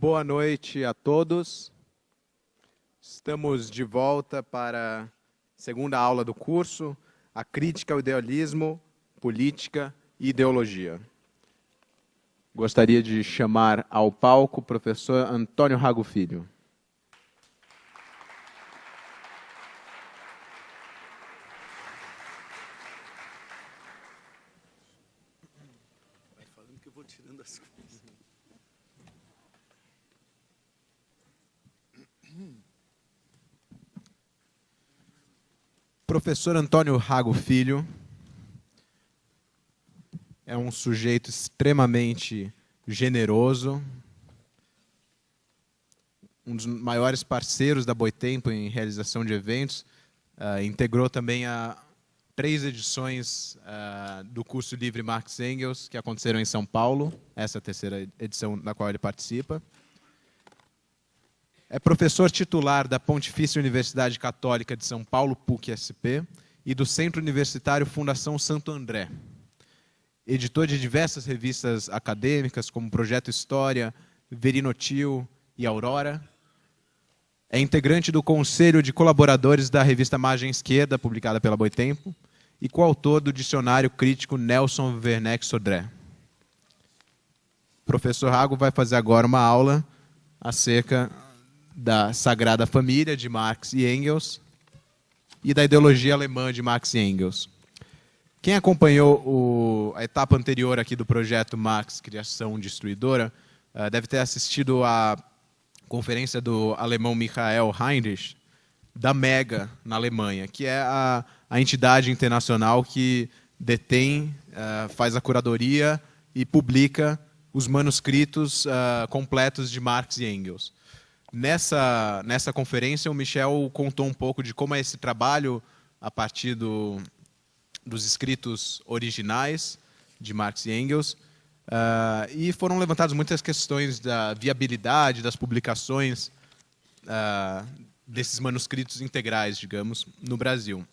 Boa noite a todos. Estamos de volta para a segunda aula do curso, a crítica ao idealismo, política e ideologia. Gostaria de chamar ao palco o professor Antônio Rago Filho. Falando que eu vou tirando as coisas. Professor Antônio Rago Filho é um sujeito extremamente generoso, um dos maiores parceiros da Boitempo em realização de eventos, integrou também a 3 edições do curso livre Marx e Engels, que aconteceram em São Paulo, essa é a 3ª edição da qual ele participa. É professor titular da Pontifícia Universidade Católica de São Paulo, PUC-SP, e do Centro Universitário Fundação Santo André. Editor de diversas revistas acadêmicas, como Projeto História, Verinotil e Aurora. É integrante do Conselho de Colaboradores da revista Margem Esquerda, publicada pela Boitempo, e coautor do dicionário crítico Nelson Werneck Sodré. O professor Rago vai fazer agora uma aula acerca da Sagrada Família de Marx e Engels e da ideologia alemã de Marx e Engels. Quem acompanhou a etapa anterior aqui do projeto Marx, Criação Destruidora, deve ter assistido à conferência do alemão Michael Heinrich, da MEGA, na Alemanha, que é a entidade internacional que detém, faz a curadoria e publica os manuscritos completos de Marx e Engels. Nessa conferência, o Michel contou um pouco de como é esse trabalho a partir dos escritos originais de Marx e Engels, e foram levantadas muitas questões da viabilidade das publicações desses manuscritos integrais, digamos, no Brasil.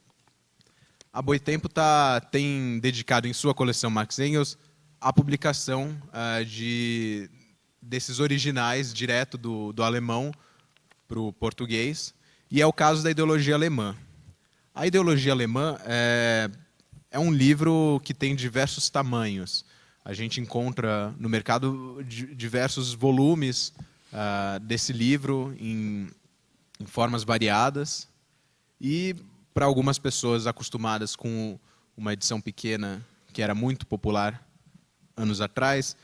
A Boitempo tem dedicado em sua coleção Marx e Engels a publicação desses originais direto do alemão para o português, e é o caso da ideologia alemã. A ideologia alemã é um livro que tem diversos tamanhos. A gente encontra no mercado diversos volumes desse livro em formas variadas, e para algumas pessoas acostumadas com uma edição pequena, que era muito popular anos atrás,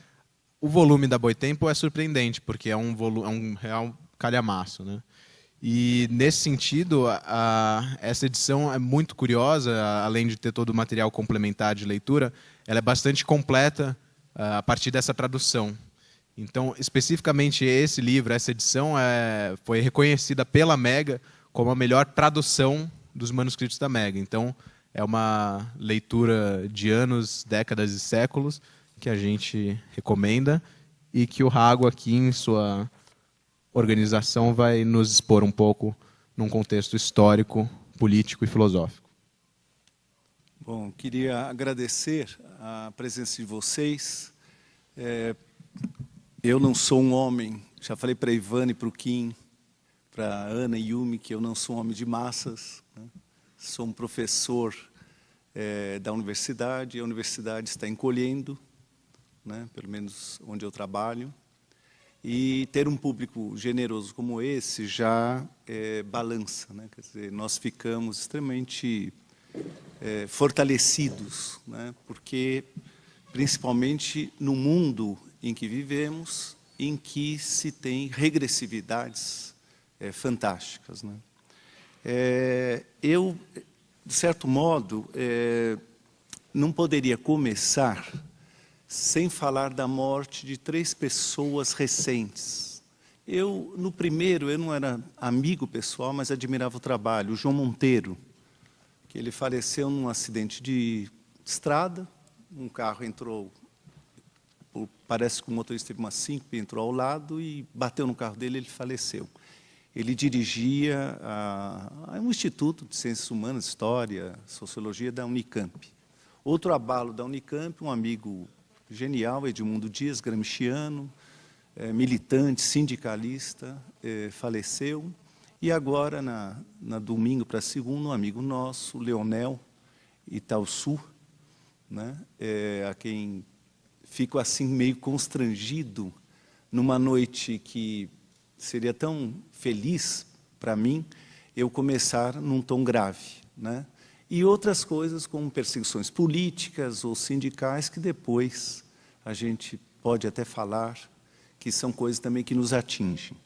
o volume da Boitempo é surpreendente, porque é um real calhamaço, né? E, nesse sentido, essa edição é muito curiosa, além de ter todo o material complementar de leitura, ela é bastante completa a partir dessa tradução. Então, especificamente esse livro, essa edição, foi reconhecida pela MEGA como a melhor tradução dos manuscritos da MEGA. Então, é uma leitura de anos, décadas e séculos que a gente recomenda, e que o Rago, aqui em sua organização, vai nos expor um pouco num contexto histórico, político e filosófico. Bom, queria agradecer a presença de vocês. Eu não sou um homem, já falei para a Ivane, para o Kim, para a Ana e Yumi, que eu não sou um homem de massas, né? Sou um professor da universidade, a universidade está encolhendo, né, pelo menos onde eu trabalho, e ter um público generoso como esse já balança, né? Quer dizer, nós ficamos extremamente fortalecidos, né? Porque, principalmente no mundo em que vivemos, em que se tem regressividades fantásticas, né? Eu, de certo modo, não poderia começar sem falar da morte de 3 pessoas recentes. No primeiro, eu não era amigo pessoal, mas admirava o trabalho. O João Monteiro, que ele faleceu num acidente de estrada, um carro entrou, parece que o motorista teve uma síncope, entrou ao lado e bateu no carro dele, ele faleceu. Ele dirigia a um instituto de ciências humanas, história, sociologia da Unicamp. Outro abalo da Unicamp, um amigo genial, Edmundo Dias, gramsciano, militante, sindicalista, faleceu. E agora, na domingo para segunda, um amigo nosso, Leonel Itaúsu, né, a quem fico assim meio constrangido numa noite que seria tão feliz para mim, eu começar num tom grave, né? E outras coisas como perseguições políticas ou sindicais que depois a gente pode até falar, que são coisas também que nos atingem.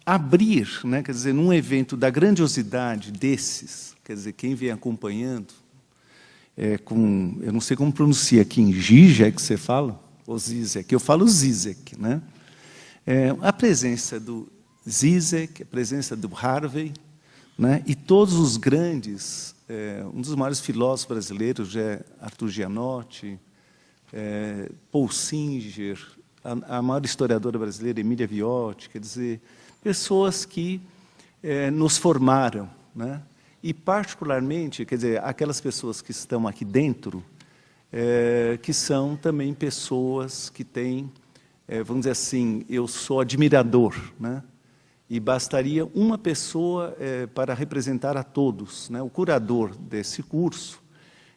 Abrir, né, quer dizer, num evento da grandiosidade desses, quer dizer, quem vem acompanhando, eu não sei como pronuncia aqui, em Zizek você fala? Ou Zizek? Eu falo Zizek, né? A presença do Zizek, a presença do Harvey, né, e todos os grandes, um dos maiores filósofos brasileiros é Arthur Gianotti, Paul Singer, a maior historiadora brasileira, Emília Viotti, quer dizer, pessoas que nos formaram, né? E, particularmente, quer dizer, aquelas pessoas que estão aqui dentro, que são também pessoas que têm, vamos dizer assim, eu sou admirador, né? E bastaria uma pessoa para representar a todos, né? O curador desse curso,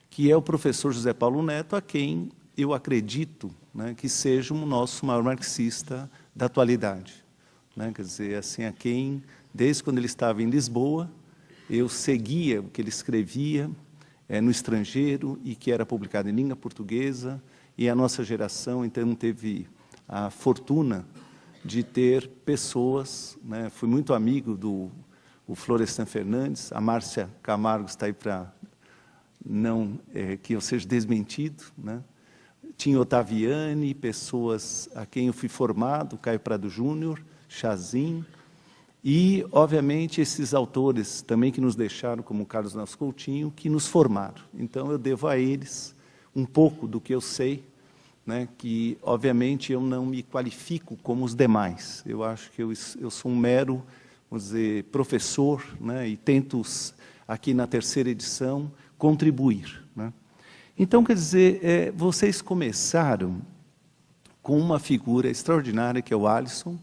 que é o professor José Paulo Neto, a quem eu acredito, né, que seja o nosso maior marxista da atualidade, né? Quer dizer, assim, a quem, desde quando ele estava em Lisboa, eu seguia o que ele escrevia no estrangeiro e que era publicado em língua portuguesa, e a nossa geração, então, teve a fortuna de ter pessoas, né? Fui muito amigo do Florestan Fernandes, a Márcia Camargo está aí para não que eu seja desmentido, né? Tinha Otaviani, pessoas a quem eu fui formado, Caio Prado Júnior, Chazin, e, obviamente, esses autores também que nos deixaram, como Carlos Nelson Coutinho, que nos formaram. Então, eu devo a eles um pouco do que eu sei, né, que, obviamente, eu não me qualifico como os demais. Eu acho que eu sou um mero, vamos dizer, professor, né, e tento, aqui na terceira edição, contribuir, né. Então, quer dizer, vocês começaram com uma figura extraordinária, que é o Alisson,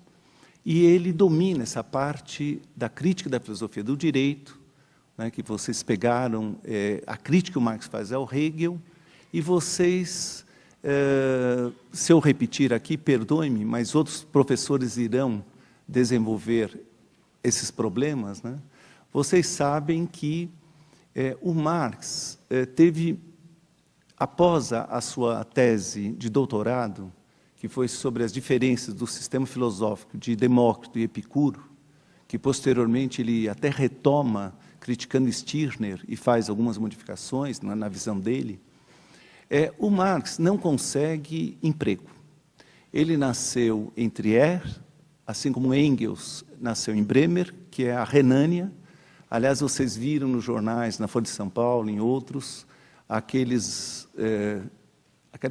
e ele domina essa parte da crítica da filosofia do direito, né, que vocês pegaram, a crítica que o Marx faz ao Hegel, e vocês, se eu repetir aqui, perdoe-me, mas outros professores irão desenvolver esses problemas, né? Vocês sabem que o Marx teve, após a sua tese de doutorado, que foi sobre as diferenças do sistema filosófico de Demócrito e Epicuro, que posteriormente ele até retoma, criticando Stirner, e faz algumas modificações na visão dele, o Marx não consegue emprego. Ele nasceu em Trier, assim como Engels nasceu em Bremer, que é a Renânia. Aliás, vocês viram nos jornais, na Folha de São Paulo, em outros, aquelas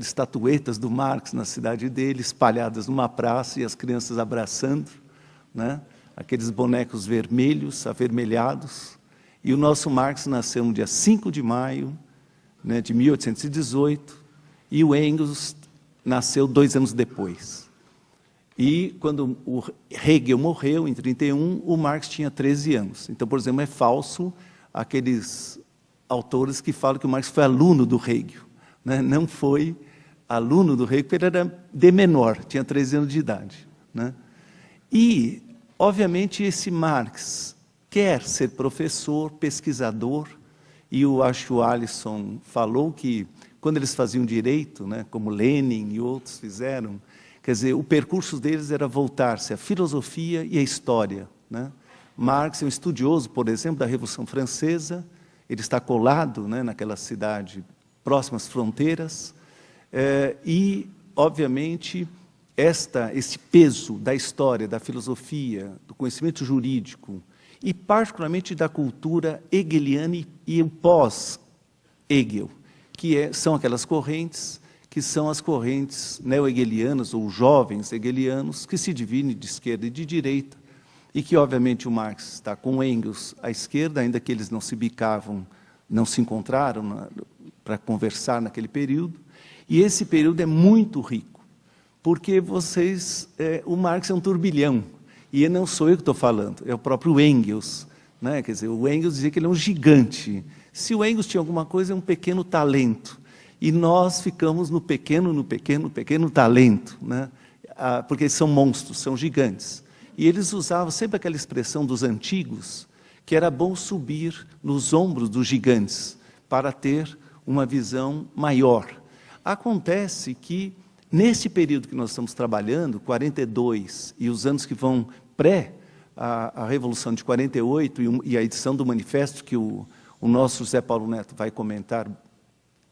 estatuetas do Marx na cidade dele, espalhadas numa praça e as crianças abraçando, né? Aqueles bonecos vermelhos, avermelhados. E o nosso Marx nasceu no dia 5 de maio, né, de 1818, e o Engels nasceu 2 anos depois. E quando o Hegel morreu, em 31, o Marx tinha 13 anos. Então, por exemplo, é falso aqueles autores que falam que o Marx foi aluno do Hegel, né? Não foi aluno do Hegel, porque ele era de menor, tinha 13 anos de idade, né? E, obviamente, esse Marx quer ser professor, pesquisador, e eu acho que o Alisson falou que, quando eles faziam direito, né, como Lenin e outros fizeram, quer dizer, o percurso deles era voltar-se à filosofia e à história, né? Marx é um estudioso, por exemplo, da Revolução Francesa, ele está colado, né, naquela cidade próxima às fronteiras, e, obviamente, esse peso da história, da filosofia, do conhecimento jurídico, e particularmente da cultura hegeliana e o pós-Hegel, que são aquelas correntes que são as correntes neo-hegelianas, ou jovens hegelianos, que se dividem de esquerda e de direita, e que, obviamente, o Marx está com Engels à esquerda, ainda que eles não se bicavam, não se encontraram para conversar naquele período, e esse período é muito rico, porque o Marx é um turbilhão, e não sou eu que estou falando, é o próprio Engels, né? Quer dizer, o Engels dizia que ele é um gigante. Se o Engels tinha alguma coisa, é um pequeno talento, e nós ficamos no pequeno talento, né? Porque eles são monstros, são gigantes. E eles usavam sempre aquela expressão dos antigos, que era bom subir nos ombros dos gigantes, para ter uma visão maior. Acontece que, nesse período que nós estamos trabalhando, 42, e os anos que vão a Revolução de 48 e a edição do manifesto que o nosso José Paulo Neto vai comentar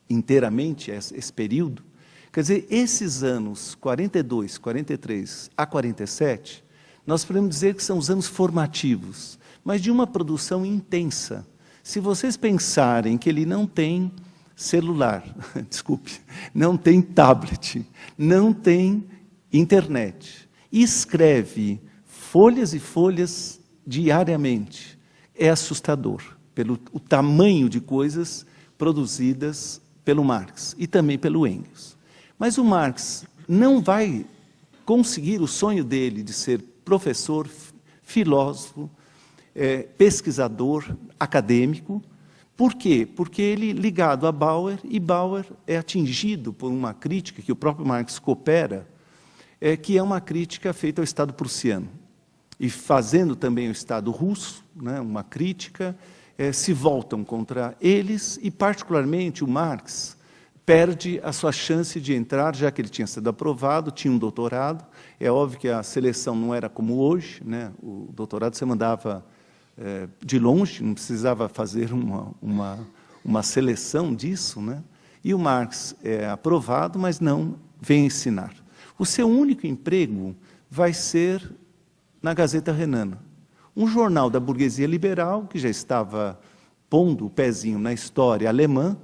inteiramente esse período, quer dizer, esses anos 42, 43 a 47, nós podemos dizer que são os anos formativos, mas de uma produção intensa. Se vocês pensarem que ele não tem celular, desculpe, não tem tablet, não tem internet, e escreve folhas e folhas diariamente, é assustador, pelo o tamanho de coisas produzidas pelo Marx e também pelo Engels. Mas o Marx não vai conseguir o sonho dele de ser professor, filósofo, pesquisador, acadêmico. Por quê? Porque ele, ligado a Bauer, e Bauer é atingido por uma crítica que o próprio Marx coopera, que é uma crítica feita ao Estado prussiano. E fazendo também o Estado russo, né, uma crítica, se voltam contra eles, e particularmente o Marx perde a sua chance de entrar, já que ele tinha sido aprovado, tinha um doutorado. É óbvio que a seleção não era como hoje, né? O doutorado você mandava de longe, não precisava fazer uma seleção disso, né? E o Marx é aprovado, mas não vem ensinar. O seu único emprego vai ser na Gazeta Renana, um jornal da burguesia liberal, que já estava pondo o pezinho na história alemã,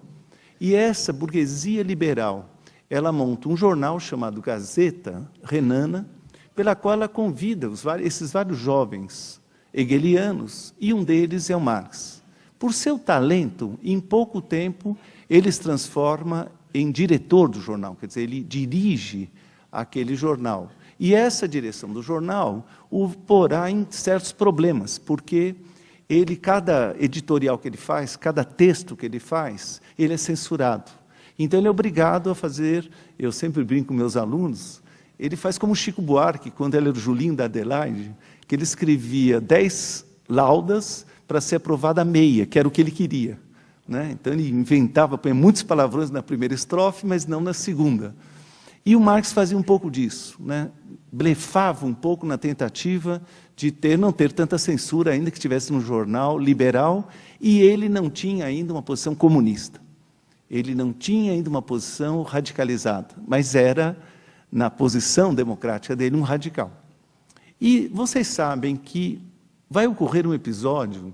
e essa burguesia liberal, ela monta um jornal chamado Gazeta Renana, pela qual ela convida esses vários jovens hegelianos, e um deles é o Marx. Por seu talento, em pouco tempo, ele se transforma em diretor do jornal, quer dizer, ele dirige aquele jornal. E essa direção do jornal o porá em certos problemas, porque cada editorial que ele faz, cada texto que ele faz, ele é censurado. Então ele é obrigado a fazer, eu sempre brinco com meus alunos, ele faz como Chico Buarque, quando ele era o Julinho da Adelaide, que ele escrevia 10 laudas para ser aprovada a meia, que era o que ele queria, né? Então ele inventava, põe muitos palavrões na primeira estrofe, mas não na segunda. E o Marx fazia um pouco disso, né? Blefava um pouco na tentativa de não ter tanta censura, ainda que estivesse no jornal liberal, e ele não tinha ainda uma posição comunista. Ele não tinha ainda uma posição radicalizada, mas era, na posição democrática dele, um radical. E vocês sabem que vai ocorrer um episódio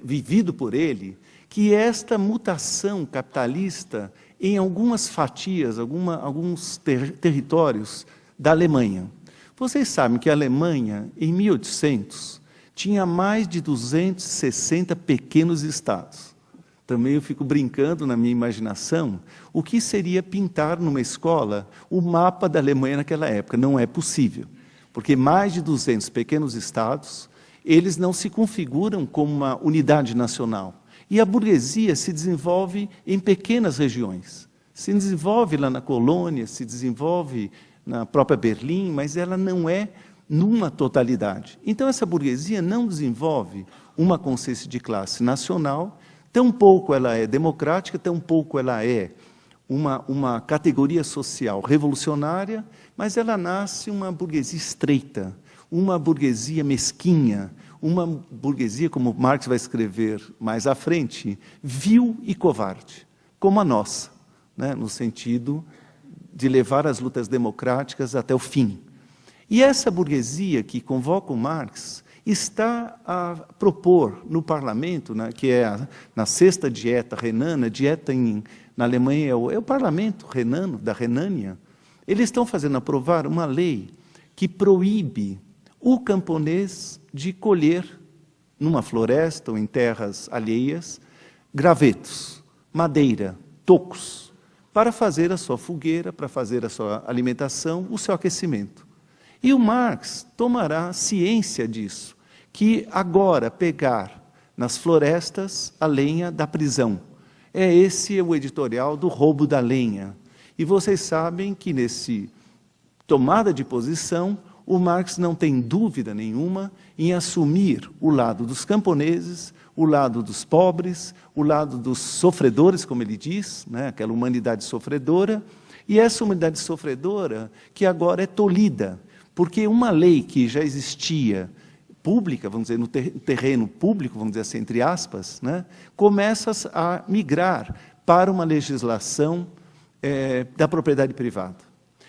vivido por ele, que esta mutação capitalista em algumas fatias, alguns territórios da Alemanha. Vocês sabem que a Alemanha, em 1800, tinha mais de 260 pequenos estados. Também eu fico brincando na minha imaginação, o que seria pintar numa escola o mapa da Alemanha naquela época? Não é possível, porque mais de 200 pequenos estados, eles não se configuram como uma unidade nacional. E a burguesia se desenvolve em pequenas regiões. Se desenvolve lá na colônia, se desenvolve na própria Berlim, mas ela não é numa totalidade. Então, essa burguesia não desenvolve uma consciência de classe nacional, tampouco ela é democrática, tampouco ela é uma categoria social revolucionária, mas ela nasce uma burguesia estreita, uma burguesia mesquinha, uma burguesia, como Marx vai escrever mais à frente, vil e covarde, como a nossa, né, no sentido de levar as lutas democráticas até o fim. E essa burguesia que convoca o Marx está a propor no parlamento, né, que é na sexta dieta renana, na Alemanha é o parlamento renano, da Renânia, eles estão fazendo aprovar uma lei que proíbe o camponês de colher, numa floresta ou em terras alheias, gravetos, madeira, tocos, para fazer a sua fogueira, para fazer a sua alimentação, o seu aquecimento. E o Marx tomará ciência disso, que agora pegar nas florestas a lenha da prisão. Esse é o editorial do roubo da lenha. E vocês sabem que nesse tomada de posição, o Marx não tem dúvida nenhuma em assumir o lado dos camponeses, o lado dos pobres, o lado dos sofredores, como ele diz, né, aquela humanidade sofredora, e essa humanidade sofredora que agora é tolhida, porque uma lei que já existia, pública, vamos dizer, no terreno público, vamos dizer assim, entre aspas, né, começa a migrar para uma legislação da propriedade privada.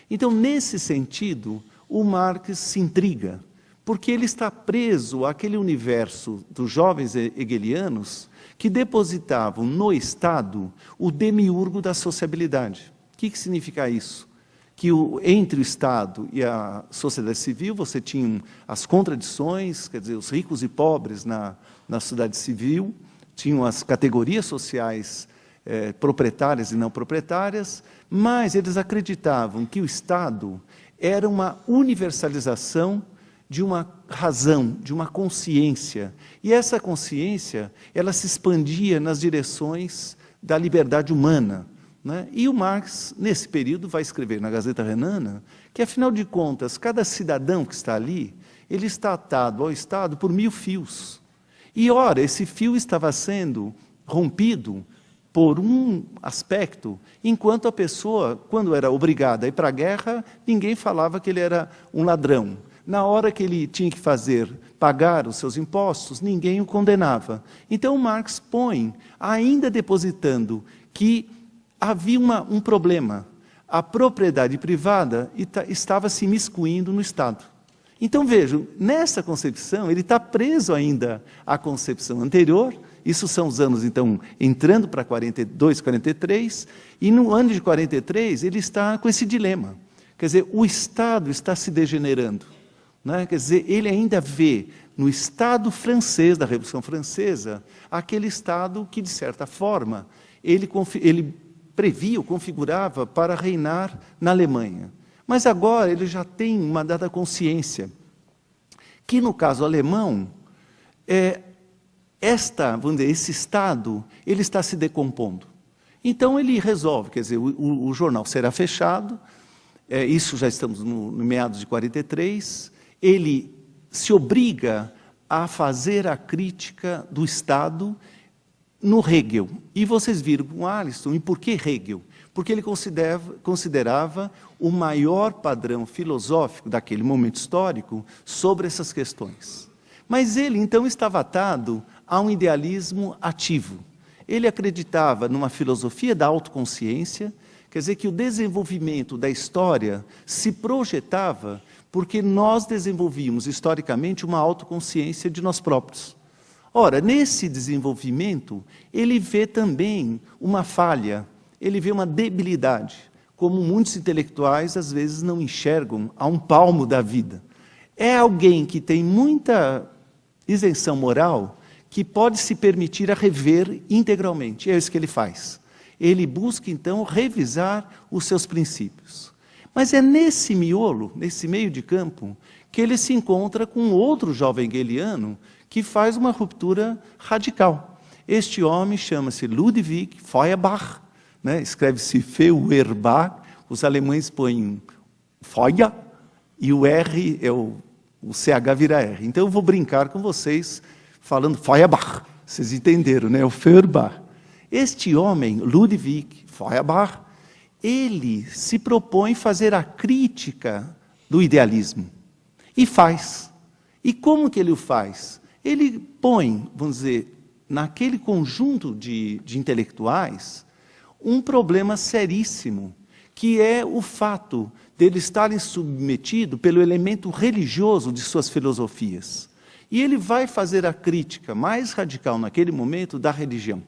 Então, nesse sentido, o Marx se intriga, porque ele está preso àquele universo dos jovens hegelianos que depositavam no Estado o demiurgo da sociabilidade. O que significa isso? Que entre o Estado e a sociedade civil você tinha as contradições, quer dizer, os ricos e pobres na sociedade civil, tinham as categorias sociais proprietárias e não proprietárias, mas eles acreditavam que o Estado era uma universalização de uma razão, de uma consciência. E essa consciência, ela se expandia nas direções da liberdade humana, né? E o Marx, nesse período, vai escrever na Gazeta Renana que, afinal de contas, cada cidadão que está ali, ele está atado ao Estado por 1000 fios. E, ora, esse fio estava sendo rompido por um aspecto, enquanto a pessoa, quando era obrigada a ir para a guerra, ninguém falava que ele era um ladrão. Na hora que ele tinha que pagar os seus impostos, ninguém o condenava. Então, o Marx põe, ainda depositando, que havia um problema. A propriedade privada estava se imiscuindo no Estado. Então, vejam, nessa concepção, ele está preso ainda à concepção anterior. Isso são os anos, então, entrando para 42, 43, e no ano de 43 ele está com esse dilema. Quer dizer, o Estado está se degenerando, né? Quer dizer, ele ainda vê no Estado francês, da Revolução Francesa, aquele Estado que, de certa forma, ele previa, configurava para reinar na Alemanha. Mas agora ele já tem uma dada consciência que, no caso alemão, vamos dizer, esse Estado, ele está se decompondo. Então ele resolve, quer dizer, o jornal será fechado, isso já estamos no meados de 43, ele se obriga a fazer a crítica do Estado no Hegel. E vocês viram com Alisson, e por que Hegel? Porque ele considerava o maior padrão filosófico daquele momento histórico sobre essas questões. Mas ele, então, estava atado a um idealismo ativo. Ele acreditava numa filosofia da autoconsciência, quer dizer, que o desenvolvimento da história se projetava porque nós desenvolvíamos historicamente uma autoconsciência de nós próprios. Ora, nesse desenvolvimento, ele vê também uma falha, ele vê uma debilidade, como muitos intelectuais às vezes não enxergam a um palmo da vida. É alguém que tem muita isenção moral, que pode se permitir a rever integralmente. É isso que ele faz. Ele busca, então, revisar os seus princípios. Mas é nesse miolo, nesse meio de campo, que ele se encontra com outro jovem hegeliano que faz uma ruptura radical. Este homem chama-se Ludwig Feuerbach, né? Escreve-se Feuerbach, os alemães põem Feuer, e o R, o CH vira R. Então eu vou brincar com vocês falando Feuerbach, vocês entenderam, né? O Feuerbach. Este homem, Ludwig Feuerbach, ele se propõe fazer a crítica do idealismo. E faz. E como que ele o faz? Ele põe, vamos dizer, naquele conjunto de intelectuais, um problema seríssimo, que é o fato deles estarem submetidos pelo elemento religioso de suas filosofias. E ele vai fazer a crítica mais radical naquele momento da religião.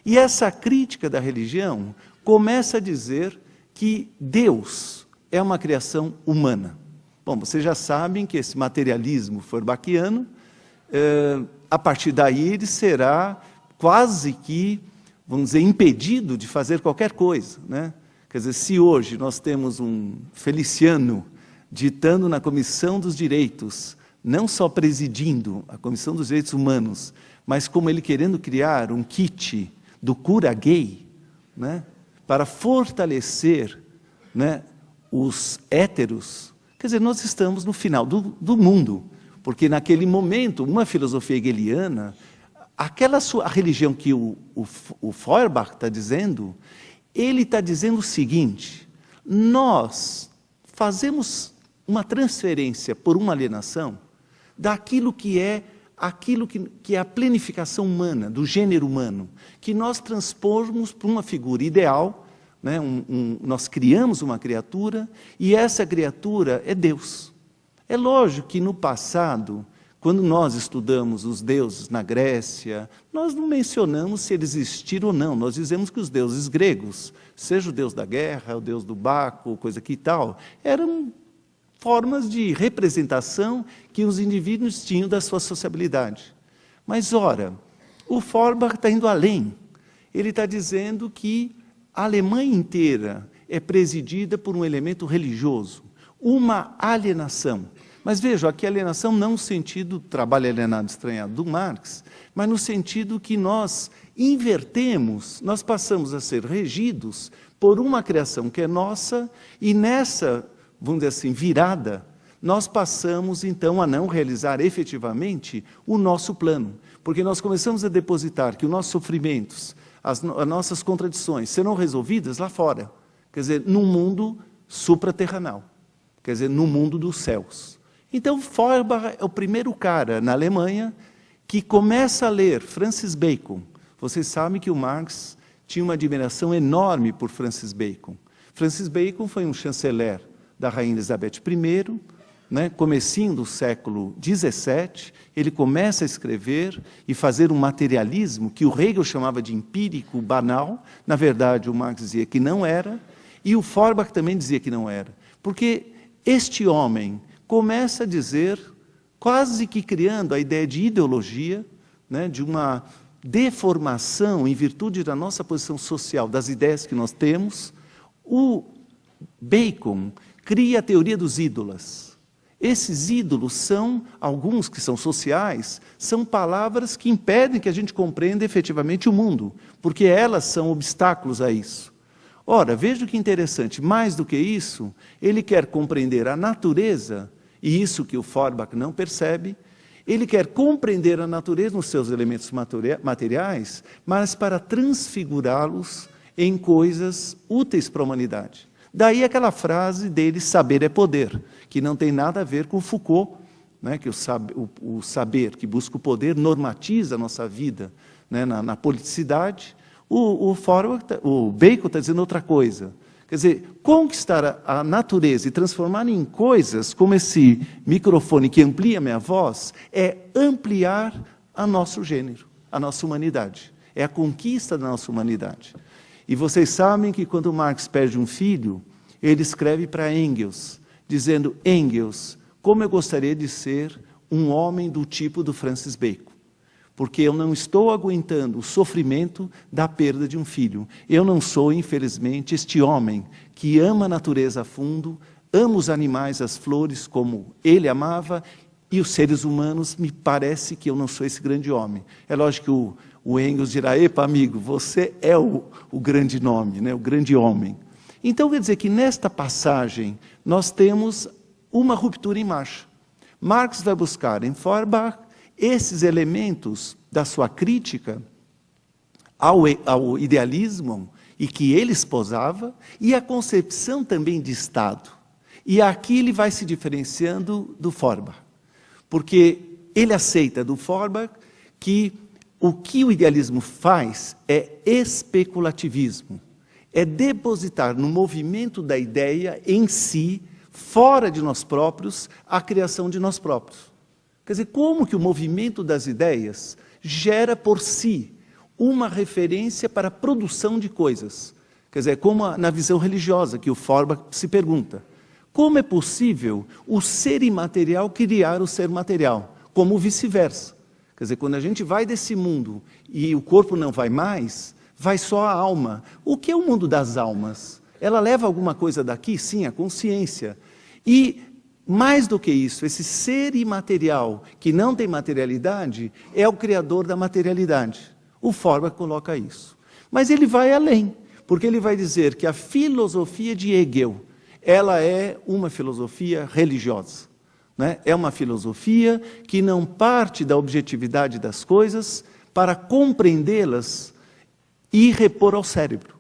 E essa crítica da religião começa a dizer que Deus é uma criação humana. Bom, vocês já sabem que esse materialismo feuerbachiano, a partir daí ele será quase que, vamos dizer, impedido de fazer qualquer coisa, né? Quer dizer, se hoje nós temos um Feliciano ditando na Comissão dos Direitos, não só presidindo a Comissão dos Direitos Humanos, mas como ele querendo criar um kit do cura gay, né, para fortalecer, né, os héteros, quer dizer, nós estamos no final do mundo, porque naquele momento, uma filosofia hegeliana, a religião que o Feuerbach está dizendo, ele está dizendo o seguinte: nós fazemos uma transferência por uma alienação daquilo que é a planificação humana, do gênero humano, que nós transpormos para uma figura ideal, né? Nós criamos uma criatura e essa criatura é Deus. É lógico que no passado, quando nós estudamos os deuses na Grécia, nós não mencionamos se eles existiram ou não. Nós dizemos que os deuses gregos, seja o deus da guerra, o deus do Baco, coisa que tal, eram formas de representação que os indivíduos tinham da sua sociabilidade. Mas, ora, o Feuerbach está indo além. Ele está dizendo que a Alemanha inteira é presidida por um elemento religioso, uma alienação. Mas veja, aqui a alienação não no sentido do trabalho alienado estranhado do Marx, mas no sentido que nós invertemos, nós passamos a ser regidos por uma criação que é nossa, e nessa, vamos dizer assim, virada, nós passamos então a não realizar efetivamente o nosso plano, porque nós começamos a depositar que os nossos sofrimentos, as nossas contradições serão resolvidas lá fora, quer dizer, num mundo supraterrenal, quer dizer, no mundo dos céus. Então, Feuerbach é o primeiro cara na Alemanha que começa a ler Francis Bacon. Vocês sabem que o Marx tinha uma admiração enorme por Francis Bacon. Francis Bacon foi um chanceler da Rainha Elizabeth I, né, comecinho do século XVII, ele começa a escrever e fazer um materialismo que o Hegel chamava de empírico, banal. Na verdade, o Marx dizia que não era, e o Feuerbach também dizia que não era. Porque este homem começa a dizer, quase que criando a ideia de ideologia, né, de uma deformação em virtude da nossa posição social, das ideias que nós temos. O Bacon cria a teoria dos ídolos. Esses ídolos são, alguns que são sociais, são palavras que impedem que a gente compreenda efetivamente o mundo, porque elas são obstáculos a isso. Ora, veja que interessante, mais do que isso, ele quer compreender a natureza, e isso que o Feuerbach não percebe, ele quer compreender a natureza nos seus elementos materiais, mas para transfigurá-los em coisas úteis para a humanidade. Daí aquela frase dele, saber é poder, que não tem nada a ver com Foucault, né, que o saber que busca o poder normatiza a nossa vida, né, na politicidade. O Bacon está dizendo outra coisa. Quer dizer, conquistar a natureza e transformar em coisas, como esse microfone que amplia a minha voz, é ampliar a nosso gênero, a nossa humanidade. É a conquista da nossa humanidade. E vocês sabem que quando Marx perde um filho, ele escreve para Engels, dizendo: Engels, como eu gostaria de ser um homem do tipo do Francis Bacon, porque eu não estou aguentando o sofrimento da perda de um filho. Eu não sou, infelizmente, este homem que ama a natureza a fundo, ama os animais, as flores, como ele amava, e os seres humanos, me parece que eu não sou esse grande homem. É lógico que o Engels dirá: epa, amigo, você é o grande nome, né, o grande homem. Então, quer dizer que nesta passagem nós temos uma ruptura em marcha. Marx vai buscar em Feuerbach esses elementos da sua crítica ao idealismo e que ele esposava, e a concepção também de Estado. E aqui ele vai se diferenciando do Feuerbach, porque ele aceita do Feuerbach que o idealismo faz é especulativismo, é depositar no movimento da ideia em si, fora de nós próprios, a criação de nós próprios. Quer dizer, como que o movimento das ideias gera por si uma referência para a produção de coisas? Quer dizer, como na visão religiosa, que o Feuerbach se pergunta: como é possível o ser imaterial criar o ser material? Como vice-versa. Quer dizer, quando a gente vai desse mundo e o corpo não vai mais, vai só a alma. O que é o mundo das almas? Ela leva alguma coisa daqui? Sim, a consciência. E, mais do que isso, esse ser imaterial, que não tem materialidade, é o criador da materialidade. O Feuerbach coloca isso. Mas ele vai além, porque ele vai dizer que a filosofia de Hegel, ela é uma filosofia religiosa. Né? É uma filosofia que não parte da objetividade das coisas para compreendê-las e repor ao cérebro.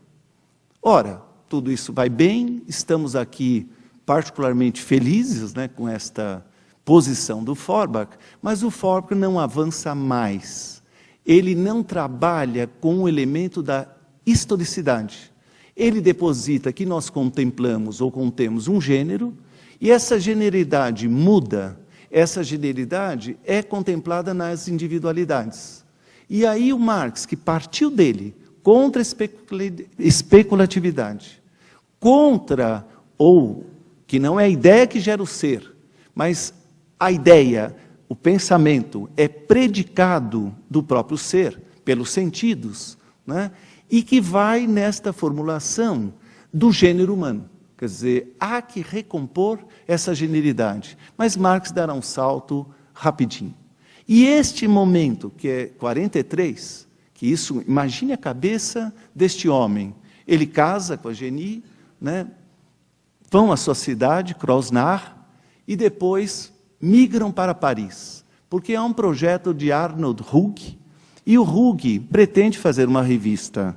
Ora, tudo isso vai bem, estamos aqui particularmente felizes, né, com esta posição do Feuerbach, mas o Feuerbach não avança mais. Ele não trabalha com o elemento da historicidade. Ele deposita que nós contemplamos ou contemos um gênero, e essa generalidade muda, essa generalidade é contemplada nas individualidades. E aí o Marx, que partiu dele, contra a especulatividade, contra, ou que não é a ideia que gera o ser, mas a ideia, o pensamento é predicado do próprio ser, pelos sentidos, né? E que vai nesta formulação do gênero humano. Quer dizer, há que recompor essa genialidade. Mas Marx dará um salto rapidinho. E este momento, que é 43, que isso, imagine a cabeça deste homem. Ele casa com a Jenny, né? Vão à sua cidade, Krosnach, e depois migram para Paris. Porque há um projeto de Arnold Hug, e o Hug pretende fazer uma revista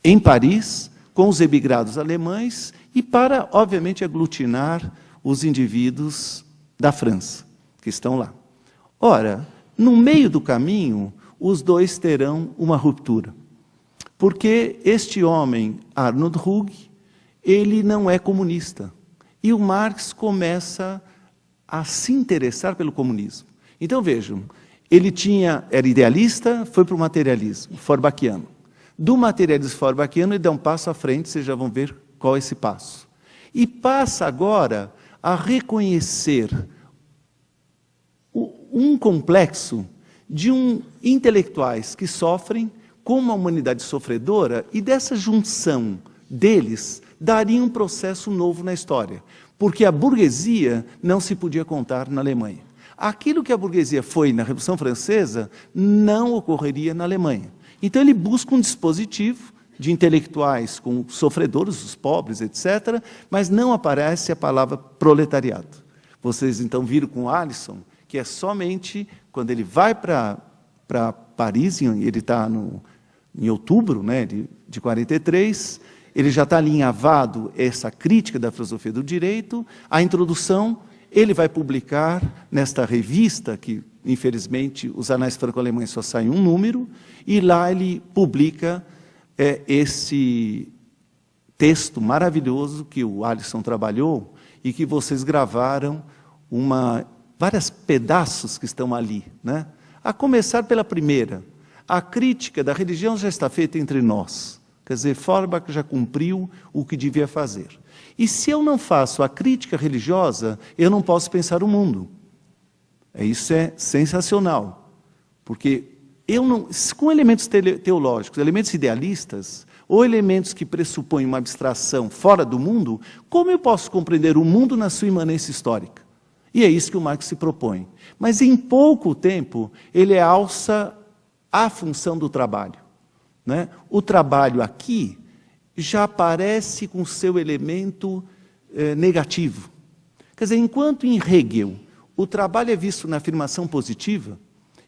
em Paris, com os emigrados alemães, e para, obviamente, aglutinar os indivíduos da França, que estão lá. Ora, no meio do caminho, os dois terão uma ruptura. Porque este homem, Arnold Hug, ele não é comunista. E o Marx começa a se interessar pelo comunismo. Então, vejam, ele era idealista, foi para o materialismo, Feuerbachiano. Do materialismo Feuerbachiano, ele dá um passo à frente, vocês já vão ver qual é esse passo. E passa agora a reconhecer um complexo de intelectuais que sofrem com uma humanidade sofredora, e dessa junção deles daria um processo novo na história, porque a burguesia não se podia contar na Alemanha. Aquilo que a burguesia foi na Revolução Francesa não ocorreria na Alemanha. Então ele busca um dispositivo de intelectuais com sofredores, os pobres, etc., mas não aparece a palavra proletariado. Vocês então viram com o Alisson, que é somente quando ele vai para Paris, ele está em outubro, né, de 43, ele já está alinhavado essa crítica da filosofia do direito, a introdução, ele vai publicar nesta revista, que infelizmente os anais franco-alemães só saem um número, e lá ele publica esse texto maravilhoso que o Alisson trabalhou e que vocês gravaram vários pedaços que estão ali, né? A começar pela primeira, a crítica da religião já está feita entre nós. Quer dizer, Feuerbach já cumpriu o que devia fazer. E se eu não faço a crítica religiosa, eu não posso pensar o mundo. Isso é sensacional. Porque com elementos teológicos, elementos idealistas, ou elementos que pressupõem uma abstração fora do mundo, como eu posso compreender o mundo na sua imanência histórica? E é isso que o Marx se propõe. Mas em pouco tempo, ele alça a função do trabalho. Né? O trabalho aqui já aparece com seu elemento negativo. Quer dizer, enquanto em Hegel o trabalho é visto na afirmação positiva,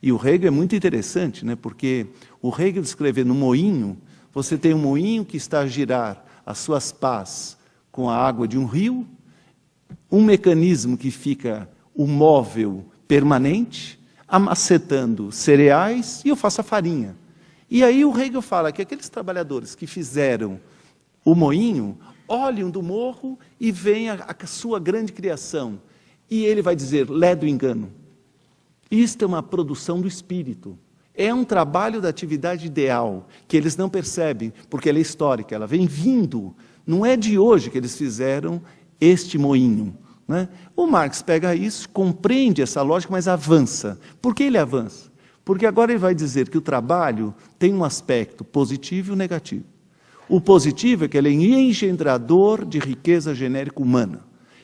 e o Hegel é muito interessante, né? Porque o Hegel escreve no moinho, você tem um moinho que está a girar as suas pás com a água de um rio, um mecanismo que fica o móvel permanente, amacetando cereais, e eu faço a farinha. E aí o Hegel fala que aqueles trabalhadores que fizeram o moinho, olham do morro e veem a sua grande criação. E ele vai dizer, lé do engano. Isto é uma produção do espírito. É um trabalho da atividade ideal, que eles não percebem, porque ela é histórica, ela vem vindo. Não é de hoje que eles fizeram este moinho. Né? O Marx pega isso, compreende essa lógica, mas avança. Por que ele avança? Porque agora ele vai dizer que o trabalho tem um aspecto positivo e um negativo. O positivo é que ele é engendrador de riqueza genérica humana.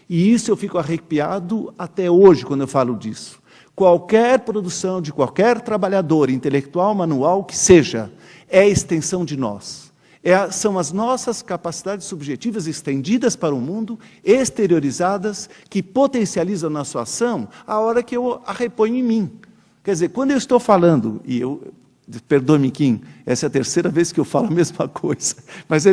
E isso eu fico arrepiado até hoje quando eu falo disso. Qualquer produção de qualquer trabalhador, intelectual, manual, que seja, é extensão de nós. São as nossas capacidades subjetivas estendidas para o mundo, exteriorizadas, que potencializam a nossa ação a hora que eu a reponho em mim. Quer dizer, quando eu estou falando, e eu... Perdoe-me, Kim, essa é a terceira vez que eu falo a mesma coisa. Mas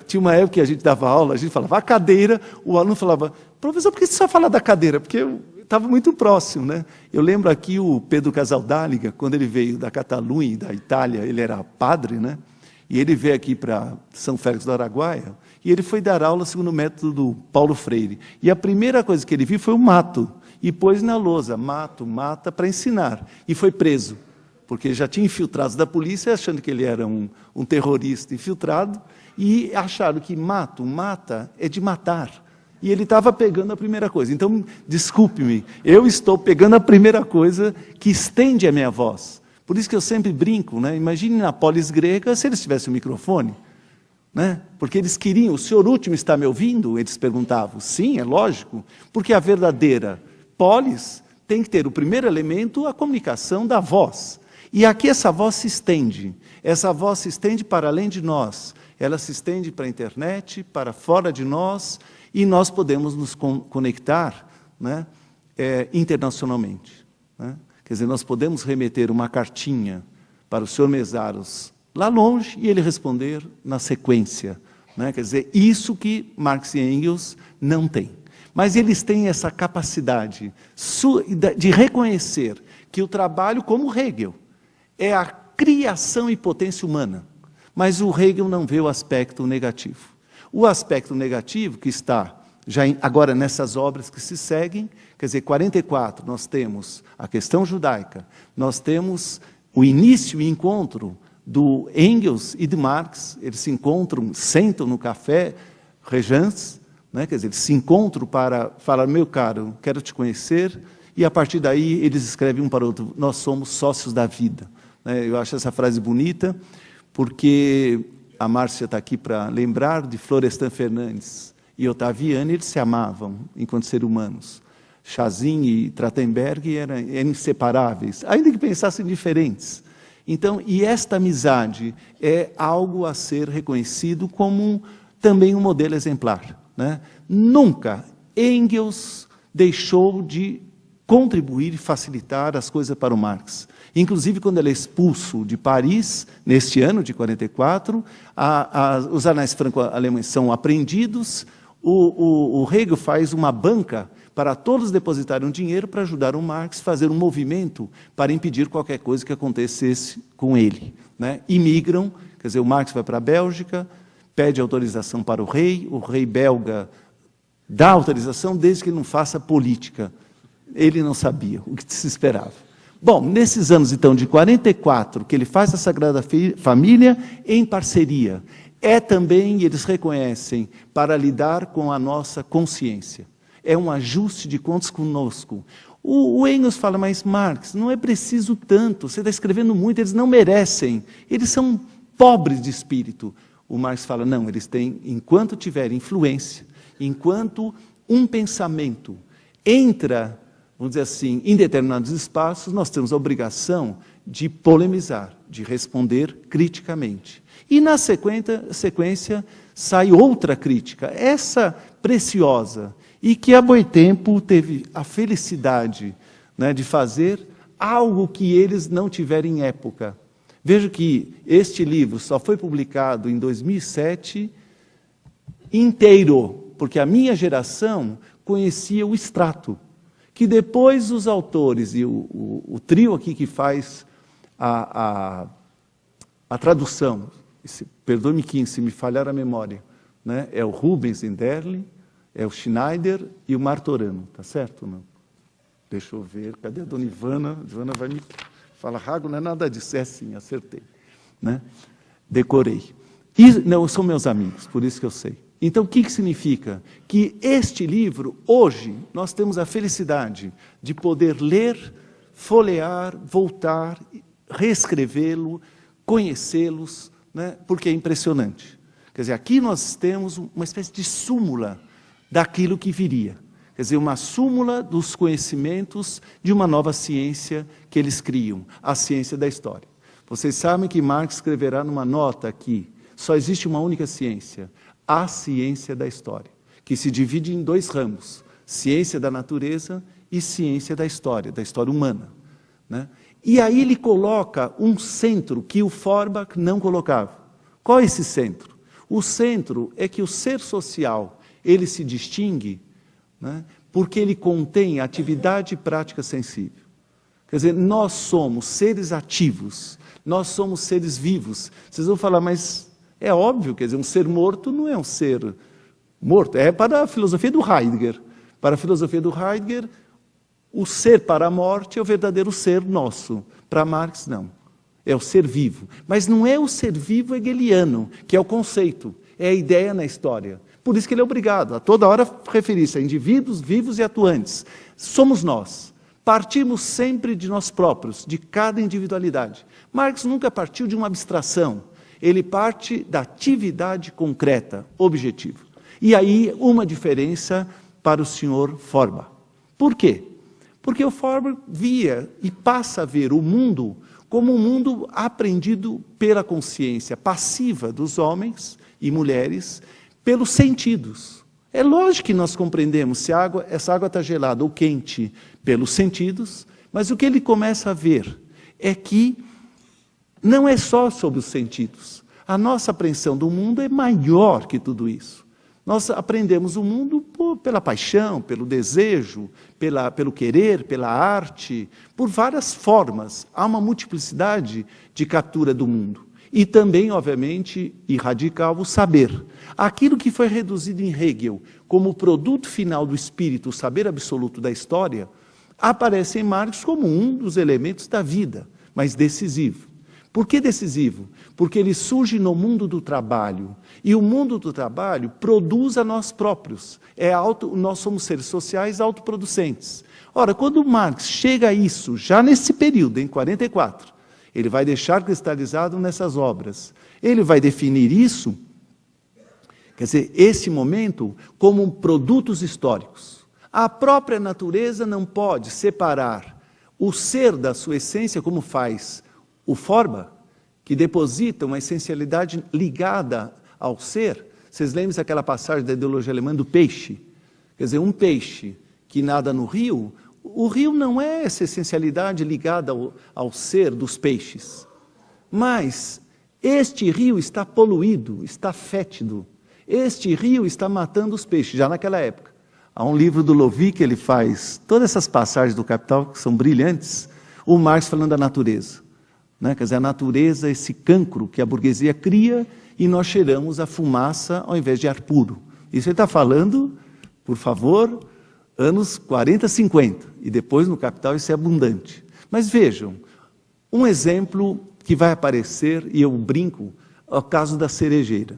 tinha uma época que a gente dava aula, a gente falava a cadeira, o aluno falava, professor, por que você só fala da cadeira? Porque eu estava muito próximo, né? Eu lembro aqui o Pedro Casaldáliga, quando ele veio da Catalunha, da Itália, ele era padre, né? E ele veio aqui para São Félix do Araguaia, e ele foi dar aula segundo o método do Paulo Freire. E a primeira coisa que ele viu foi o mato, e pôs na lousa, mato, mata, para ensinar, e foi preso. Porque já tinha infiltrados da polícia, achando que ele era um terrorista infiltrado, e acharam que mata é de matar. E ele estava pegando a primeira coisa. Então, desculpe-me, eu estou pegando a primeira coisa que estende a minha voz. Por isso que eu sempre brinco, né? Imagine na polis grega, se eles tivessem um microfone, né? Porque eles queriam, o senhor último está me ouvindo? Eles perguntavam. Sim, é lógico, porque a verdadeira polis tem que ter o primeiro elemento, a comunicação da voz. E aqui essa voz se estende para além de nós, ela se estende para a internet, para fora de nós, e nós podemos nos conectar, né, internacionalmente. Né? Quer dizer, nós podemos remeter uma cartinha para o senhor Mesaros lá longe e ele responder na sequência. Né? Quer dizer, isso que Marx e Engels não têm. Mas eles têm essa capacidade de reconhecer que o trabalho, como Hegel, é a criação e potência humana. Mas o Hegel não vê o aspecto negativo. O aspecto negativo que está já agora nessas obras que se seguem, quer dizer, 44, nós temos a questão judaica, nós temos o início e encontro do Engels e de Marx, eles se encontram, sentam no café Regence, né? Quer dizer, eles se encontram para falar, meu caro, quero te conhecer, e a partir daí eles escrevem um para o outro, nós somos sócios da vida. Eu acho essa frase bonita, porque a Márcia está aqui para lembrar de Florestan Fernandes e Ottaviani, eles se amavam enquanto seres humanos. Chazin e Trachtenberg eram inseparáveis, ainda que pensassem diferentes. Então, e esta amizade é algo a ser reconhecido como também um modelo exemplar. Né? Nunca Engels deixou de contribuir e facilitar as coisas para o Marx. Inclusive, quando ele é expulso de Paris, neste ano de 44, os anais franco-alemães são apreendidos, o Hegel faz uma banca para todos depositarem um dinheiro para ajudar o Marx a fazer um movimento para impedir qualquer coisa que acontecesse com ele. Né? Imigram, quer dizer, o Marx vai para a Bélgica, pede autorização para o rei belga dá autorização desde que ele não faça política. Ele não sabia o que se esperava. Bom, nesses anos, então, de 44, que ele faz a Sagrada Família em parceria, é também, eles reconhecem, para lidar com a nossa consciência. É um ajuste de contas conosco. O Engels fala, mas Marx, não é preciso tanto, você está escrevendo muito, eles não merecem, eles são pobres de espírito. O Marx fala, não, eles têm, enquanto tiver influência, enquanto um pensamento entra, vamos dizer assim, em determinados espaços, nós temos a obrigação de polemizar, de responder criticamente. E na sequência sai outra crítica, essa preciosa, e que a Boitempo teve a felicidade, né, de fazer algo que eles não tiveram em época. Veja que este livro só foi publicado em 2007 inteiro, porque a minha geração conhecia o extrato, que depois os autores e o trio aqui que faz a tradução, perdoe-me, Kim, se me falhar a memória, né? É o Rubens Enderle, é o Schneider e o Martorano, tá certo? Não? Deixa eu ver, cadê a dona Ivana? A Ivana vai me falar, Rago, não é nada disso, é sim, acertei. Né? Decorei. E, não, são meus amigos, por isso que eu sei. Então, o que significa? Que este livro, hoje, nós temos a felicidade de poder ler, folhear, voltar, reescrevê-lo, conhecê-los, né? Porque é impressionante. Quer dizer, aqui nós temos uma espécie de súmula daquilo que viria. Quer dizer, uma súmula dos conhecimentos de uma nova ciência que eles criam, a ciência da história. Vocês sabem que Marx escreverá numa nota aqui, só existe uma única ciência, a ciência da história, que se divide em 2 ramos, ciência da natureza e ciência da história humana, né? E aí ele coloca um centro que o Feuerbach não colocava. Qual é esse centro? O centro é que o ser social, ele se distingue, né, porque ele contém atividade e prática sensível. Quer dizer, nós somos seres ativos, nós somos seres vivos. Vocês vão falar, mas é óbvio, quer dizer, um ser morto não é um ser morto. É para a filosofia do Heidegger. Para a filosofia do Heidegger, o ser para a morte é o verdadeiro ser nosso. Para Marx, não. É o ser vivo. Mas não é o ser vivo hegeliano, que é o conceito, é a ideia na história. Por isso que ele é obrigado a toda hora referir-se a indivíduos vivos e atuantes. Somos nós. Partimos sempre de nós próprios, de cada individualidade. Marx nunca partiu de uma abstração. Ele parte da atividade concreta, objetiva. E aí, uma diferença para o senhor Feuerbach. Por quê? Porque o Feuerbach via e passa a ver o mundo como um mundo aprendido pela consciência passiva dos homens e mulheres, pelos sentidos. É lógico que nós compreendemos se essa água está gelada ou quente pelos sentidos, mas o que ele começa a ver é que não é só sobre os sentidos. A nossa apreensão do mundo é maior que tudo isso. Nós aprendemos o mundo pela paixão, pelo desejo, pelo querer, pela arte, por várias formas. Há uma multiplicidade de captura do mundo. E também, obviamente, e radical, o saber. Aquilo que foi reduzido em Hegel como produto final do espírito, o saber absoluto da história, aparece em Marx como um dos elementos da vida, mas decisivo. Por que decisivo? Porque ele surge no mundo do trabalho. E o mundo do trabalho produz a nós próprios. Nós somos seres sociais autoproducentes. Ora, quando Marx chega a isso, já nesse período, em 44, ele vai deixar cristalizado nessas obras. Ele vai definir isso, quer dizer, esse momento, como produtos históricos. A própria natureza não pode separar o ser da sua essência, como faz o Feuerbach, que deposita uma essencialidade ligada ao ser. Vocês lembram aquela passagem da ideologia alemã do peixe? Quer dizer, um peixe que nada no rio, o rio não é essa essencialidade ligada ao ser dos peixes. Mas este rio está poluído, está fétido. Este rio está matando os peixes, já naquela época. Há um livro do Lovi que ele faz, todas essas passagens do Capital que são brilhantes, o Marx falando da natureza. Né? Quer dizer, a natureza, esse cancro que a burguesia cria e nós cheiramos a fumaça ao invés de ar puro. Isso ele está falando, por favor, anos 40, 50. E depois no Capital isso é abundante. Mas vejam, um exemplo que vai aparecer, e eu brinco, é o caso da cerejeira.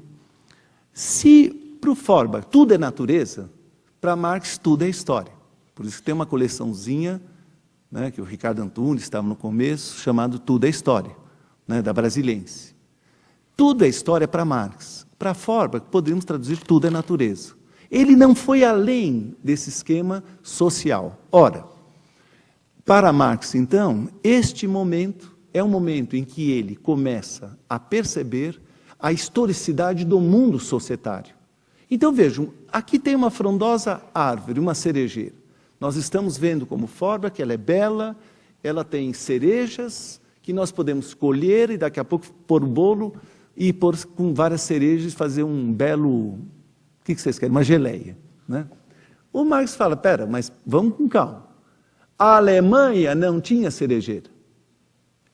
Se para o Feuerbach tudo é natureza, para Marx tudo é história. Por isso que tem uma coleçãozinha, né, que o Ricardo Antunes estava no começo, chamado Tudo é História, né, da Brasiliense. Tudo é história para Marx. Para Feuerbach, poderíamos traduzir tudo é natureza. Ele não foi além desse esquema social. Ora, para Marx, então, este momento é um momento em que ele começa a perceber a historicidade do mundo societário. Então, vejam, aqui tem uma frondosa árvore, uma cerejeira. Nós estamos vendo como Feuerbach, que ela é bela, ela tem cerejas, que nós podemos colher e daqui a pouco pôr o bolo e pôr com várias cerejas fazer um belo... O que vocês querem? Uma geleia. Né? O Marx fala, pera, mas vamos com calma. A Alemanha não tinha cerejeira.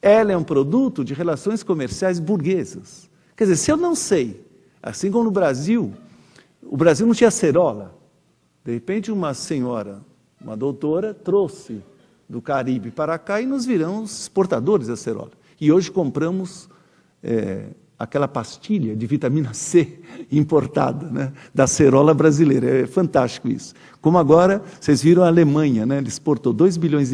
Ela é um produto de relações comerciais burguesas. Quer dizer, se eu não sei, assim como no Brasil, o Brasil não tinha acerola. De repente uma senhora, uma doutora, trouxe do Caribe para cá e nós viramos exportadores de acerola. E hoje compramos aquela pastilha de vitamina C importada, né, da acerola brasileira. É fantástico isso. Como agora, vocês viram a Alemanha, né, ela exportou 2,5 bilhões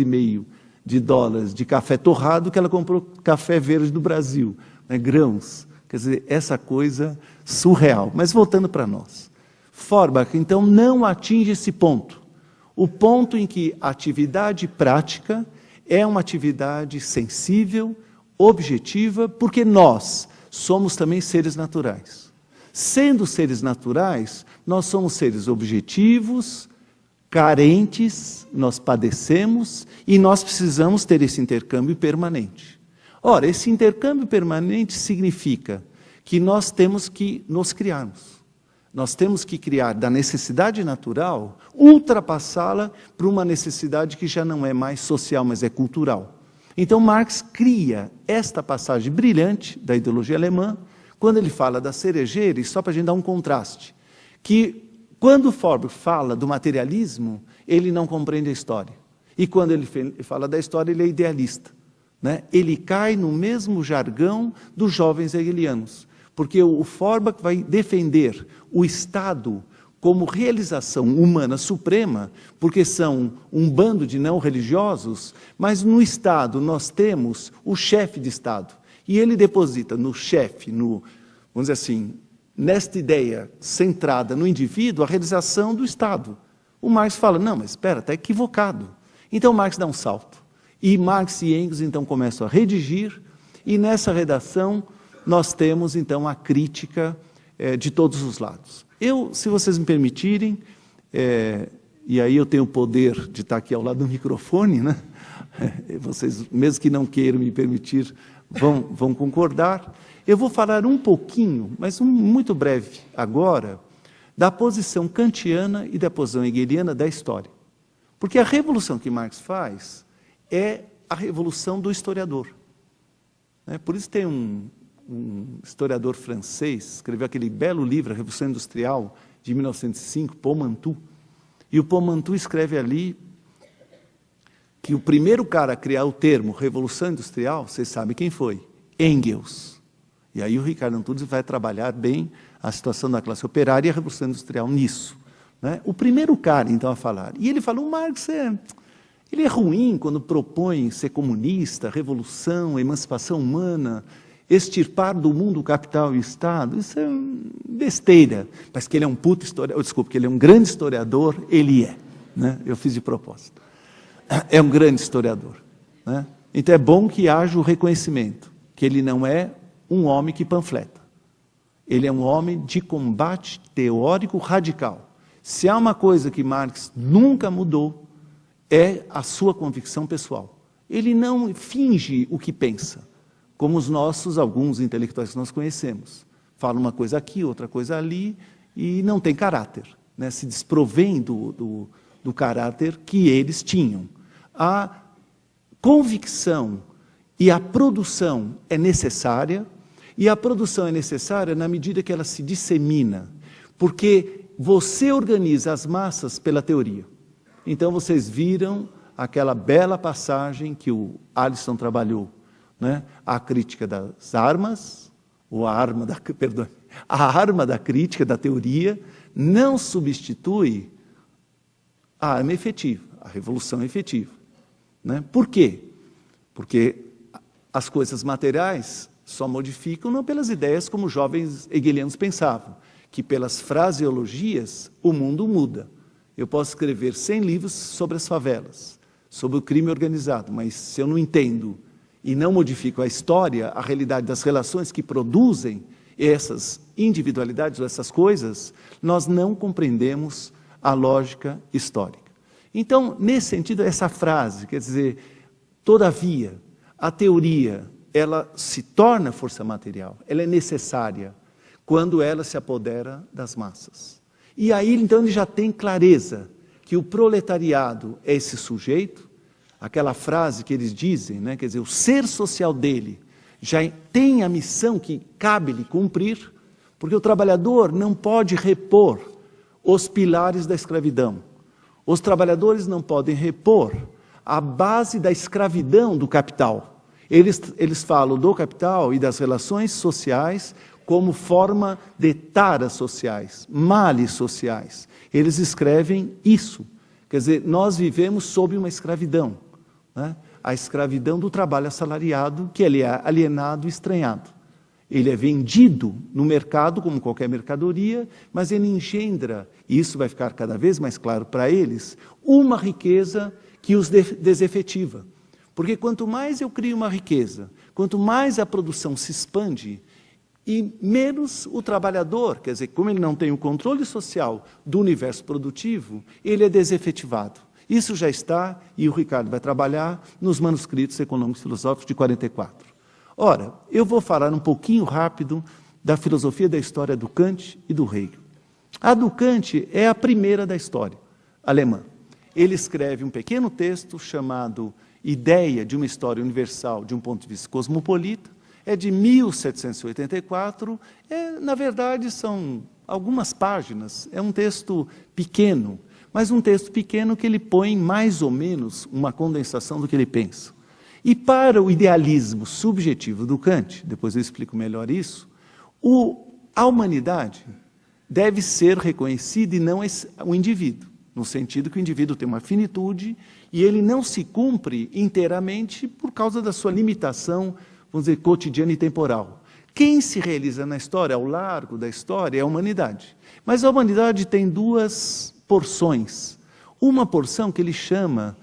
de dólares de café torrado, que ela comprou café verde do Brasil, né, grãos. Quer dizer, essa coisa surreal. Mas voltando para nós. Feuerbach, então, não atinge esse ponto. O ponto em que a atividade prática é uma atividade sensível, objetiva, porque nós somos também seres naturais. Sendo seres naturais, nós somos seres objetivos, carentes, nós padecemos e nós precisamos ter esse intercâmbio permanente. Ora, esse intercâmbio permanente significa que nós temos que nos criarmos. Nós temos que criar da necessidade natural, ultrapassá-la para uma necessidade que já não é mais social, mas é cultural. Então Marx cria esta passagem brilhante da ideologia alemã, quando ele fala da cerejeira, e só para a gente dar um contraste, que quando Feuerbach fala do materialismo, ele não compreende a história. E quando ele fala da história, ele é idealista. Né? Ele cai no mesmo jargão dos jovens hegelianos. Porque o Feuerbach vai defender o Estado como realização humana suprema, porque são um bando de não-religiosos, mas no Estado nós temos o chefe de Estado. E ele deposita no chefe, vamos dizer assim, nesta ideia centrada no indivíduo, a realização do Estado. O Marx fala, não, mas espera, está equivocado. Então Marx dá um salto. E Marx e Engels então começam a redigir, e nessa redação nós temos então a crítica de todos os lados. Se vocês me permitirem, e aí eu tenho o poder de estar aqui ao lado do microfone, né? Vocês, mesmo que não queiram me permitir, vão concordar. Eu vou falar um pouquinho, mas muito breve agora, da posição kantiana e da posição hegeliana da história. Porque a revolução que Marx faz é a revolução do historiador. Por isso tem um historiador francês, escreveu aquele belo livro, A Revolução Industrial, de 1905, Paul Mantoux. E o Paul Mantoux escreve ali que o primeiro cara a criar o termo Revolução Industrial, vocês sabem quem foi? Engels. E aí o Ricardo Antunes vai trabalhar bem a situação da classe operária e a Revolução Industrial nisso. Né? O primeiro cara, então, a falar. E ele falou, o Marx ele é ruim quando propõe ser comunista, revolução, emancipação humana, extirpar do mundo o capital e o Estado. Isso é besteira. Mas que ele é um puto historiador, desculpa, que ele é um grande historiador, ele é. Né? Eu fiz de propósito. É um grande historiador. Né? Então é bom que haja o reconhecimento, que ele não é um homem que panfleta. Ele é um homem de combate teórico radical. Se há uma coisa que Marx nunca mudou, é a sua convicção pessoal. Ele não finge o que pensa, como alguns intelectuais que nós conhecemos. Fala uma coisa aqui, outra coisa ali, e não tem caráter. Né? Se desprovém do caráter que eles tinham. A convicção e a produção é necessária, e a produção é necessária na medida que ela se dissemina, porque você organiza as massas pela teoria. Então vocês viram aquela bela passagem que o Alisson trabalhou, né? A crítica das armas, ou a arma da crítica, da teoria, não substitui a arma efetiva, a revolução efetiva. Né? Por quê? Porque as coisas materiais só modificam não pelas ideias como os jovens hegelianos pensavam, que pelas fraseologias o mundo muda. Eu posso escrever 100 livros sobre as favelas, sobre o crime organizado, mas se eu não entendo e não modifico a história, a realidade das relações que produzem essas individualidades ou essas coisas, nós não compreendemos a lógica histórica. Então, nesse sentido, essa frase, quer dizer, todavia, a teoria, ela se torna força material, ela é necessária quando ela se apodera das massas. E aí, então, ele já tem clareza que o proletariado é esse sujeito, aquela frase que eles dizem, né, quer dizer, o ser social dele já tem a missão que cabe-lhe cumprir, porque o trabalhador não pode repor os pilares da escravidão. Os trabalhadores não podem repor a base da escravidão do capital. Eles falam do capital e das relações sociais como forma de taras sociais, males sociais. Eles escrevem isso. Quer dizer, nós vivemos sob uma escravidão. Né? A escravidão do trabalho assalariado, que ele é alienado e estranhado. Ele é vendido no mercado como qualquer mercadoria, mas ele engendra, e isso vai ficar cada vez mais claro para eles, uma riqueza que os desefetiva. Porque quanto mais eu crio uma riqueza, quanto mais a produção se expande, e menos o trabalhador, quer dizer, como ele não tem o controle social do universo produtivo, ele é desefetivado. Isso já está, e o Ricardo vai trabalhar, nos manuscritos econômicos e filosóficos de 44. Ora, eu vou falar um pouquinho rápido da filosofia da história do Kant e do Hegel. A do Kant é a primeira da história alemã. Ele escreve um pequeno texto chamado Ideia de uma História Universal de um ponto de vista cosmopolita, é de 1784, na verdade são algumas páginas, é um texto pequeno, mas um texto pequeno que ele põe mais ou menos uma condensação do que ele pensa. E para o idealismo subjetivo do Kant, depois eu explico melhor isso, a humanidade deve ser reconhecida e não o indivíduo, no sentido que o indivíduo tem uma finitude e ele não se cumpre inteiramente por causa da sua limitação, vamos dizer, cotidiana e temporal. Quem se realiza na história, ao largo da história, é a humanidade. Mas a humanidade tem duas porções. Uma porção que ele chama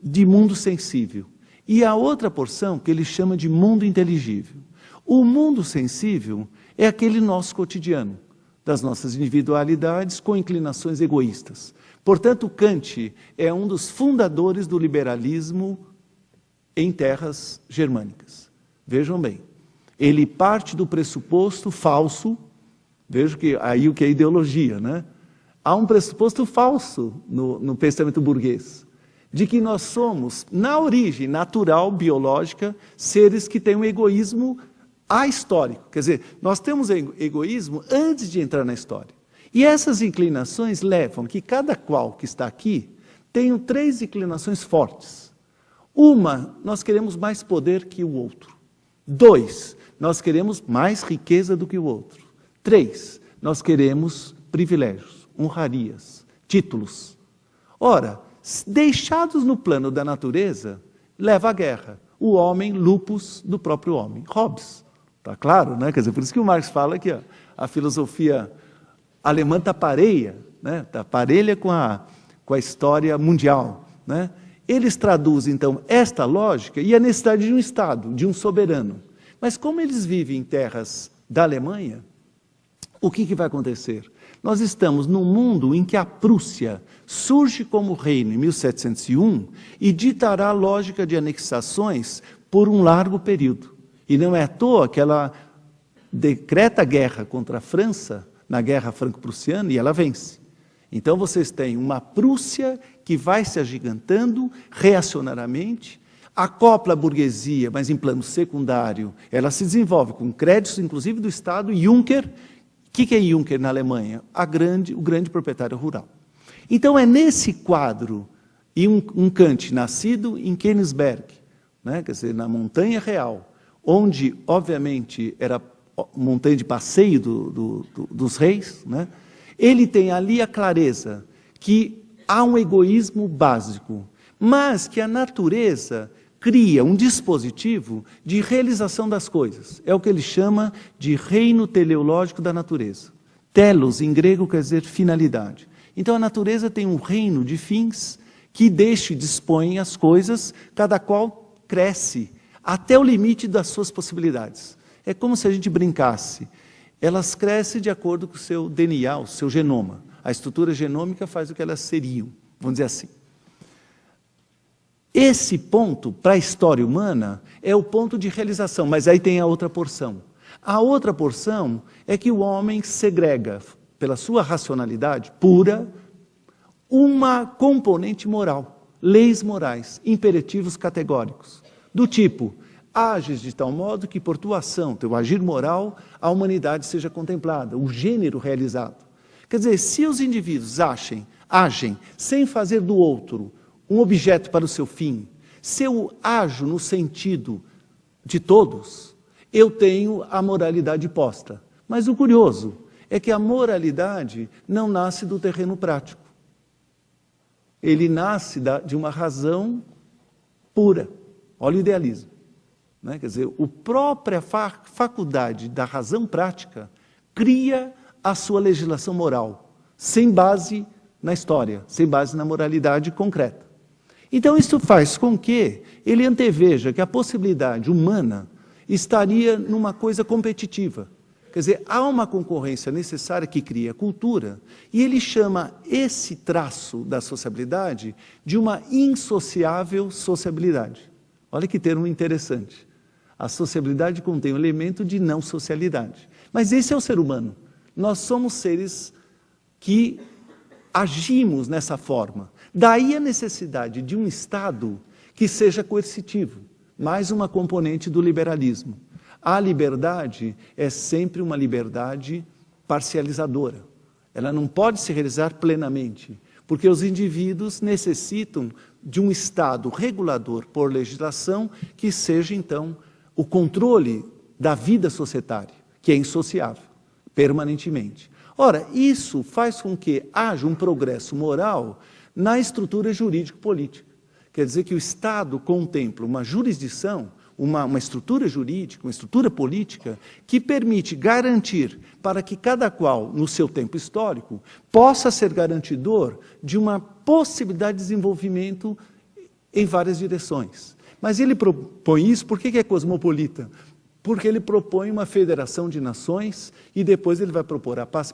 de mundo sensível e a outra porção que ele chama de mundo inteligível. O mundo sensível é aquele nosso cotidiano, das nossas individualidades com inclinações egoístas. Portanto, Kant é um dos fundadores do liberalismo em terras germânicas. Vejam bem, ele parte do pressuposto falso, veja que aí o que é ideologia, né? Há um pressuposto falso no pensamento burguês, de que nós somos, na origem natural, biológica, seres que têm um egoísmo ahistórico. Quer dizer, nós temos egoísmo antes de entrar na história. E essas inclinações levam que cada qual que está aqui tenha 3 inclinações fortes. Uma, nós queremos mais poder que o outro. 2, nós queremos mais riqueza do que o outro. 3, nós queremos privilégios, honrarias, títulos. Ora, deixados no plano da natureza, leva à guerra. O homem, lupus do próprio homem. Hobbes, está claro, né? Quer dizer, por isso que o Marx fala que a filosofia alemã está pareia, né? Está parelha com a história mundial, né? Eles traduzem, então, esta lógica e a necessidade de um Estado, de um soberano. Mas como eles vivem em terras da Alemanha, o que vai acontecer? Nós estamos num mundo em que a Prússia surge como reino em 1701 e ditará a lógica de anexações por um largo período. E não é à toa que ela decreta guerra contra a França, na Guerra Franco-Prussiana, e ela vence. Então vocês têm uma Prússia que vai se agigantando reacionariamente, acopla a burguesia, mas em plano secundário, ela se desenvolve com créditos, inclusive do Estado. Juncker, o que é Juncker na Alemanha? O grande proprietário rural. Então é nesse quadro, e um Kant nascido em Königsberg, né, quer dizer, na Montanha Real, onde, obviamente, era montanha de passeio dos reis, né, ele tem ali a clareza que há um egoísmo básico, mas que a natureza cria um dispositivo de realização das coisas. É o que ele chama de reino teleológico da natureza. Telos, em grego, quer dizer finalidade. Então a natureza tem um reino de fins que deixa e dispõe as coisas, cada qual cresce até o limite das suas possibilidades. É como se a gente brincasse. Elas crescem de acordo com o seu DNA, o seu genoma. A estrutura genômica faz o que elas seriam, vamos dizer assim. Esse ponto, para a história humana, é o ponto de realização, mas aí tem a outra porção. A outra porção é que o homem segrega, pela sua racionalidade pura, uma componente moral, leis morais, imperativos categóricos, do tipo, ages de tal modo que por tua ação, teu agir moral, a humanidade seja contemplada, o gênero realizado. Quer dizer, se os indivíduos agem sem fazer do outro um objeto para o seu fim, se eu ajo no sentido de todos, eu tenho a moralidade posta. Mas o curioso é que a moralidade não nasce do terreno prático. Ele nasce de uma razão pura. Olha o idealismo. né? Quer dizer, a própria faculdade da razão prática cria a sua legislação moral, sem base na história, sem base na moralidade concreta. Então, isso faz com que ele anteveja que a possibilidade humana estaria numa coisa competitiva. Quer dizer, há uma concorrência necessária que cria cultura, e ele chama esse traço da sociabilidade de uma insociável sociabilidade. Olha que termo interessante. A sociabilidade contém um elemento de não socialidade. Mas esse é o ser humano. Nós somos seres que agimos nessa forma. Daí a necessidade de um Estado que seja coercitivo, mais uma componente do liberalismo. A liberdade é sempre uma liberdade parcializadora. Ela não pode se realizar plenamente, porque os indivíduos necessitam de um Estado regulador por legislação que seja, então, o controle da vida societária, que é insociável, permanentemente. Ora, isso faz com que haja um progresso moral na estrutura jurídico-política. Quer dizer que o Estado contempla uma jurisdição, uma estrutura jurídica, uma estrutura política, que permite garantir para que cada qual, no seu tempo histórico, possa ser garantidor de uma possibilidade de desenvolvimento em várias direções. Mas ele propõe isso, por que é cosmopolita? Porque ele propõe uma federação de nações e depois ele vai propor a paz